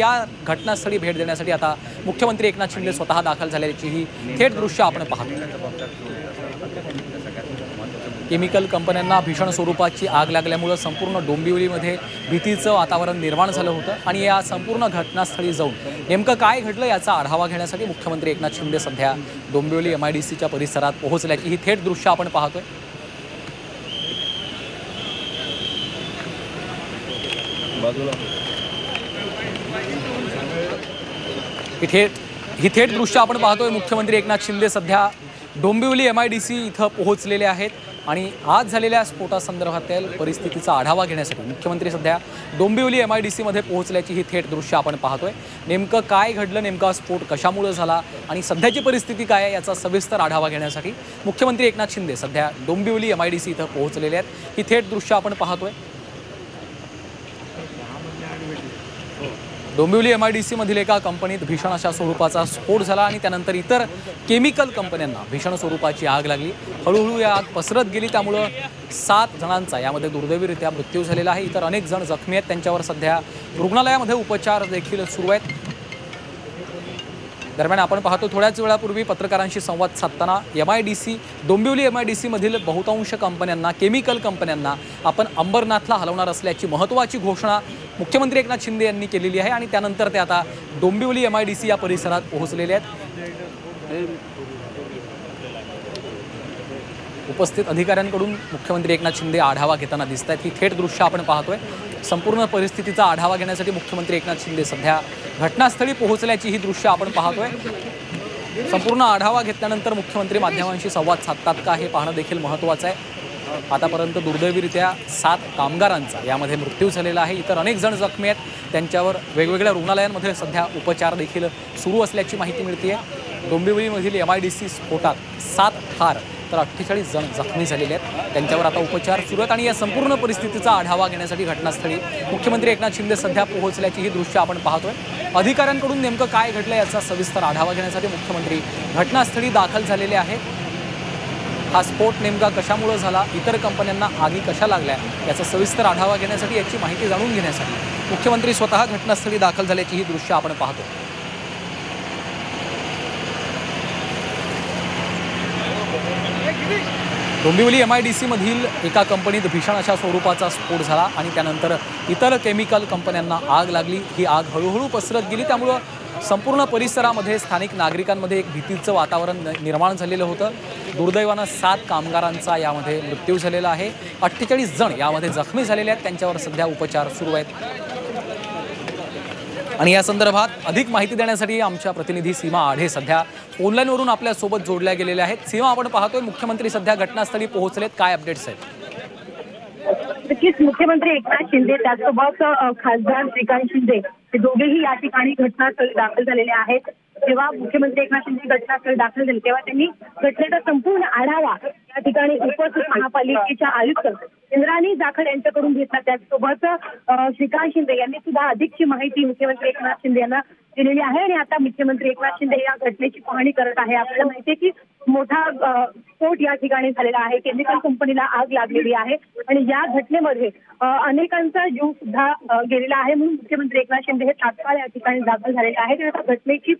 या घटनास्थळी भेट देण्यासाठी आता मुख्यमंत्री एकनाथ शिंदे स्वतः दाखल झाल्याची ही थेट दृश्य आपण पाहतो। केमिकल कंपन्यांना भीषण स्वरूपाची आग लागल्यामुळे संपूर्ण डोंबिवलीमध्ये भीतीचं वातावरण निर्माण झालं होतं आणि या संपूर्ण घटनास्थळी जाऊन नेमकं काय घडलं याचा आढावा घेण्यासाठी मुख्यमंत्री एकनाथ शिंदे सध्या डोंबिवली MIDCच्या परिसरात पोहोचल्याची ही थेट दृश्य आपण पाहतोय। ही थेट दृश्य आपण पाहतोय। मुख्यमंत्री एकनाथ शिंदे सध्या डोंबिवली MIDC इथं पोहोचलेले आहेत आणि आज झालेल्या स्फोटासंदर्भातील परिस्थितीचा आढावा घेण्यासाठी मुख्यमंत्री सध्या डोंबिवली MIDC मध्ये पोहोचल्याची ही थेट दृश्य आपण पाहतोय। नेमकं काय घडलं, नेमका स्फोट कशामुळे झाला आणि सध्याची परिस्थिती काय आहे याचा सविस्तर आढावा घेण्यासाठी मुख्यमंत्री एकनाथ शिंदे सध्या डोंबिवली MIDC इथं पोहोचलेले आहेत। ही थेट दृश्य आपण पाहतोय। डोंबिवली MIDC मधील एका कंपनीत भीषण अशा स्वरूपाचा स्फोट झाला आणि त्यानंतर इतर केमिकल कंपन्यांना भीषण स्वरूपाची आग लागली। हळूहळू या आग पसरत गेली, त्यामुळे 7 जणांचा यामध्ये दुर्दैवीरित्या मृत्यू झालेला आहे। इतर अनेक जण जखमी आहेत, त्यांच्यावर सध्या रुग्णालयामध्ये उपचार देखील सुरू आहेत। दरम्यान आपण पाहतो थोड्याच वेळापूर्वी पत्रकारांशी संवाद साधताना डोंबिवली MIDC मधील बहुतांश कंपन्यांना, केमिकल कंपन्यांना आपण अंबरनाथला हलवणार असल्याची महत्त्वाची घोषणा मुख्यमंत्री एकनाथ शिंदे यांनी केलेली आहे आणि त्यानंतर ते आता डोंबिवली MIDC या परिसरात पोहोचलेले आहेत। उपस्थित अधिकाऱ्यांकडून मुख्यमंत्री एकनाथ शिंदे आढावा घेताना दिसत आहेत। ही थेट दृश्य आपण पाहतोय। संपूर्ण परिस्थितीचा आढावा घेण्यासाठी मुख्यमंत्री एकनाथ शिंदे सध्या घटनास्थळी पोहोचल्याची ही दृश्य आपण पाहतोय। संपूर्ण आढावा घेतल्यानंतर मुख्यमंत्री माध्यमांशी संवाद साधतात का हे पाहणं देखील महत्त्वाचं आहे। आतापर्यंत दुर्दैवीरित्या 7 कामगारांचा यामध्ये मृत्यू झालेला आहे। इतर अनेक जण जखमी आहेत, त्यांच्यावर वेगवेगळ्या रुग्णालयांमध्ये सध्या उपचार देखील सुरू असल्याची माहिती मिळते आहे। डोंबिवलीमधील MIDC स्फोटात 7 ठार तर 48 जण जखमी झालेले आहेत, त्यांच्यावर आता उपचार सुरू आहेत आणि या संपूर्ण परिस्थितीचा आढावा घेण्यासाठी घटनास्थळी मुख्यमंत्री एकनाथ शिंदे सध्या पोहोचल्याची ही दृश्य आपण पाहतोय। अधिकाऱ्यांकडून नेमकं काय घडलं याचा सविस्तर आढावा घेण्यासाठी मुख्यमंत्री घटनास्थळी दाखल झालेले आहेत। हा स्फोट नेमका कशामुळे झाला, इतर कंपन्यांना आगी कशा लागल्या याचा सविस्तर आढावा घेण्यासाठी, याची माहिती जाणून घेण्यासाठी मुख्यमंत्री स्वतः घटनास्थळी दाखल झाल्याची ही दृश्य आपण पाहतो। डोंबिवली MIDC मधील एका कंपनीत भीषण अशा स्वरूपाचा स्फोट झाला आणि त्यानंतर इतर केमिकल कंपन्यांना आग लागली। ही आग हळूहळू पसरत गेली, त्यामुळे संपूर्ण परिसरामध्ये स्थानिक नागरिकांमध्ये एक भीतीचं वातावरण निर्माण झालेलं होतं। दुर्दैवानं 7 कामगारांचा यामध्ये मृत्यू झालेला आहे। 48 जण यामध्ये जखमी झालेले आहेत, त्यांच्यावर सध्या उपचार सुरू आहेत। आणि या संदर्भात अधिक माहिती देण्यासाठी आमच्या प्रतिनिधी सीमा आढे सध्या ऑनलाईनवरून आपल्या सोबत जोडल्या गेलेल्या आहेत। सीमा, आपण पाहतोय मुख्यमंत्री सध्या घटनास्थळी पोहोचलेत, काय अपडेट्स आहेत? नक्कीच मुख्यमंत्री एकनाथ शिंदे त्यासोबत खासदार श्रीकांत शिंदे हे दोघेही या ठिकाणी घटनास्थळी दाखल झालेले आहेत। जेव्हा मुख्यमंत्री एकनाथ शिंदे घटनास्थळी दाखल झाले तेव्हा त्यांनी घटनेचा संपूर्ण आढावा या ठिकाणी उपस्थित महापालिकेच्या आयुक्त इंद्राणी जाखड यांच्याकडून घेतला। त्याचसोबत श्रीकांत शिंदे यांनी सुद्धा अधिकची माहिती मुख्यमंत्री एकनाथ शिंदे यांना दिलेली आहे आणि आता मुख्यमंत्री एकनाथ शिंदे या घटनेची पाहणी करत आहे। आपल्याला माहिती आहे की मोठा स्फोट या ठिकाणी झालेला आहे, केमिकल कंपनीला आग लागलेली आहे आणि या घटनेमध्ये अनेकांचा जीव सुद्धा गेलेला आहे, म्हणून मुख्यमंत्री एकनाथ शिंदे हे तात्काळ या ठिकाणी दाखल झालेले आहेत। आता घटनेची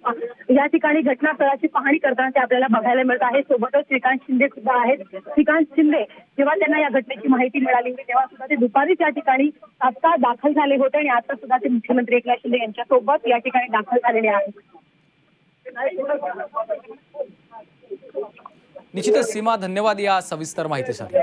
या ठिकाणी घटनास्थळाची पाहणी करताना ते आपल्याला बघायला मिळत आहे। सोबतच श्रीकांत शिंदे सुद्धा आहेत। श्रीकांत शिंदे जेव्हा त्यांना या घटनेची माहिती मिळाली होती तेव्हा सुद्धा ते दुपारीच या ठिकाणी तात्काळ दाखल झाले होते आणि आता सुद्धा ते मुख्यमंत्री एकनाथ शिंदे यांच्यासोबत या ठिकाणी दाखल झालेले आहेत। निश्चितच सीमा, धन्यवाद या सविस्तर माहितीसाठी।